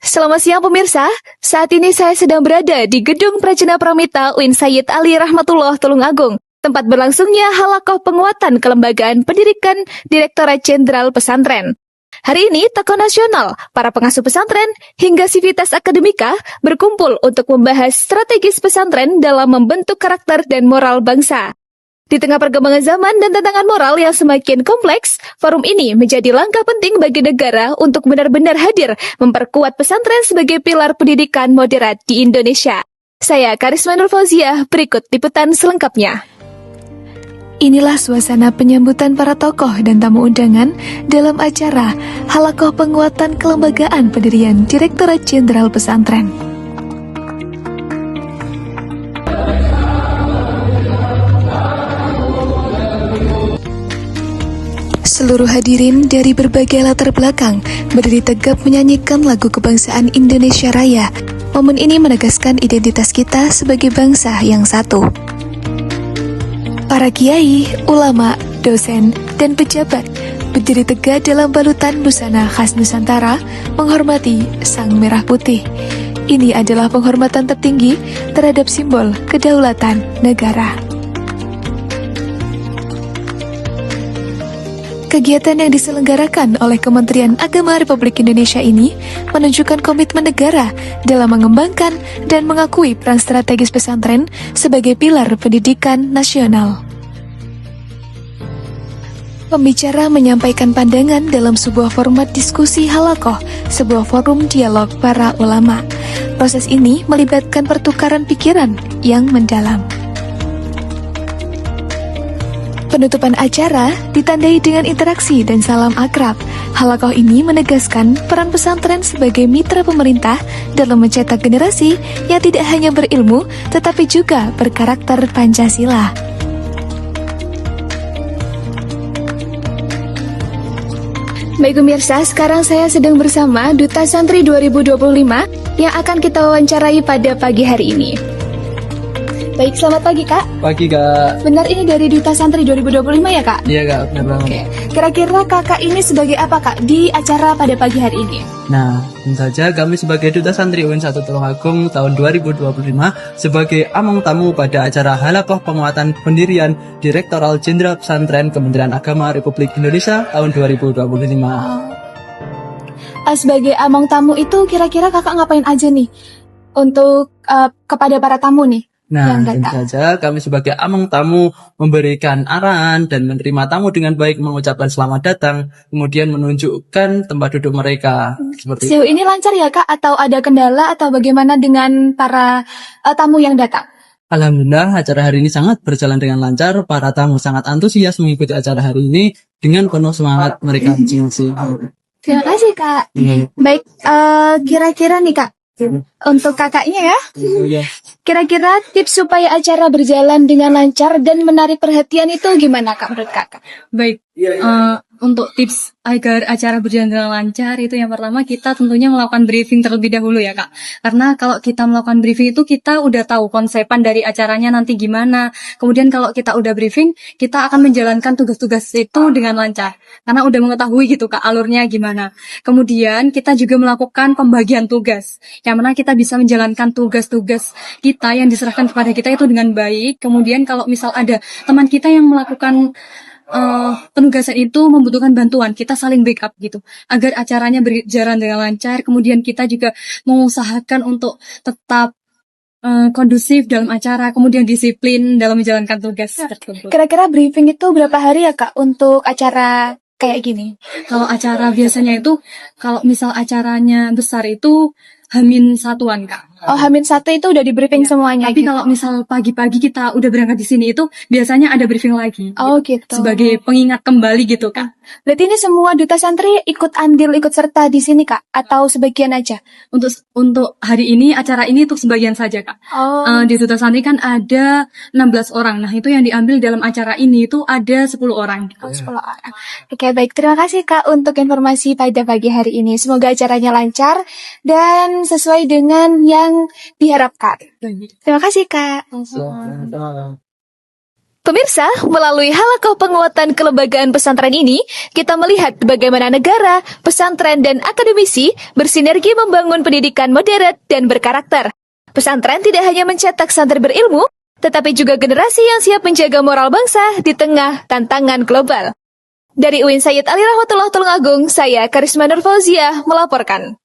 Selamat siang pemirsa, saat ini saya sedang berada di Gedung Prajna Pramita UIN Sayyid Ali Rahmatullah Tulungagung, tempat berlangsungnya halakoh penguatan kelembagaan pendidikan Direktorat Jenderal Pesantren. Hari ini tokoh nasional, para pengasuh pesantren, hingga sivitas akademika berkumpul untuk membahas strategis pesantren dalam membentuk karakter dan moral bangsa. Di tengah perkembangan zaman dan tantangan moral yang semakin kompleks, forum ini menjadi langkah penting bagi negara untuk benar-benar hadir memperkuat pesantren sebagai pilar pendidikan moderat di Indonesia. Saya Karisma Nur Fauziah, berikut liputan selengkapnya. Inilah suasana penyambutan para tokoh dan tamu undangan dalam acara Halakoh Penguatan Kelembagaan Pendirian Direktorat Jenderal Pesantren. Seluruh hadirin dari berbagai latar belakang berdiri tegap menyanyikan lagu kebangsaan Indonesia Raya. Momen ini menegaskan identitas kita sebagai bangsa yang satu. Para kiai, ulama, dosen, dan pejabat berdiri tegak dalam balutan busana khas Nusantara menghormati Sang Merah Putih. Ini adalah penghormatan tertinggi terhadap simbol kedaulatan negara. Kegiatan yang diselenggarakan oleh Kementerian Agama Republik Indonesia ini menunjukkan komitmen negara dalam mengembangkan dan mengakui peran strategis pesantren sebagai pilar pendidikan nasional. Pembicara menyampaikan pandangan dalam sebuah format diskusi halakoh, sebuah forum dialog para ulama. Proses ini melibatkan pertukaran pikiran yang mendalam. Penutupan acara ditandai dengan interaksi dan salam akrab. Halakoh ini menegaskan peran pesantren sebagai mitra pemerintah dalam mencetak generasi yang tidak hanya berilmu, tetapi juga berkarakter Pancasila. Baik pemirsa, sekarang saya sedang bersama Duta Santri 2025 yang akan kita wawancarai pada pagi hari ini. Baik, selamat pagi Kak. Pagi Kak. Benar ini dari Duta Santri 2025 ya Kak? Iya Kak, benar banget. Oke. Kira-kira Kakak ini sebagai apa Kak di acara pada pagi hari ini? Nah, tentu saja kami sebagai Duta Santri UIN 1 Tulungagung tahun 2025 sebagai among tamu pada acara Halakoh Penguatan Pendirian Direktorat Jenderal Pesantren Kementerian Agama Republik Indonesia tahun 2025. Sebagai among tamu itu kira-kira Kakak ngapain aja nih untuk kepada para tamu nih? Nah, tentu saja kami sebagai among tamu memberikan arahan dan menerima tamu dengan baik, mengucapkan selamat datang, kemudian menunjukkan tempat duduk mereka. Seperti Sejauh ini lancar ya Kak, atau ada kendala atau bagaimana dengan para tamu yang datang? Alhamdulillah, acara hari ini sangat berjalan dengan lancar. Para tamu sangat antusias mengikuti acara hari ini dengan penuh semangat mereka masing-masing. Terima kasih Kak. Baik, kira-kira nih Kak, untuk kakaknya ya, kira-kira tips supaya acara berjalan dengan lancar dan menarik perhatian itu gimana Kak menurut Kakak? Baik, untuk tips agar acara berjalan dengan lancar itu yang pertama kita tentunya melakukan briefing terlebih dahulu ya Kak. Karena kalau kita melakukan briefing itu kita udah tahu konsepan dari acaranya nanti gimana. Kemudian kalau kita udah briefing, kita akan menjalankan tugas-tugas itu dengan lancar. Karena udah mengetahui gitu Kak alurnya gimana. Kemudian kita juga melakukan pembagian tugas. Yang mana kita bisa menjalankan tugas-tugas kita yang diserahkan kepada kita itu dengan baik. Kemudian kalau misal ada teman kita yang melakukan penugasan itu membutuhkan bantuan, kita saling backup gitu agar acaranya berjalan dengan lancar. Kemudian kita juga mengusahakan untuk tetap kondusif dalam acara, kemudian disiplin dalam menjalankan tugas tersebut. Kira-kira briefing itu berapa hari ya Kak untuk acara kayak gini? Kalau acara biasanya itu, kalau misal acaranya besar itu H-1 Kak. Oh, H-1 itu udah di briefing semuanya Tapi gitu? kalau misal pagi-pagi kita udah berangkat di sini itu biasanya ada briefing lagi. Oh gitu. Sebagai pengingat kembali gitu Kak. Berarti ini semua duta santri ikut andil, ikut serta di sini Kak? Atau sebagian aja? Untuk hari ini, acara ini untuk sebagian saja Kak. Oh. Di Duta Santri kan ada 16 orang. Nah itu yang diambil dalam acara ini itu ada 10 orang. Oh, 10 orang. Oke, baik. Terima kasih Kak untuk informasi pada pagi hari ini. Semoga acaranya lancar dan sesuai dengan yang diharapkan. Terima kasih Kak. Pemirsa, melalui halakoh penguatan kelembagaan pesantren ini, kita melihat bagaimana negara, pesantren, dan akademisi bersinergi membangun pendidikan modern dan berkarakter. Pesantren tidak hanya mencetak santri berilmu, tetapi juga generasi yang siap menjaga moral bangsa di tengah tantangan global. Dari UIN Sayyid Ali Rahmatullah Tulungagung, saya Karisma Nur Fauzia melaporkan.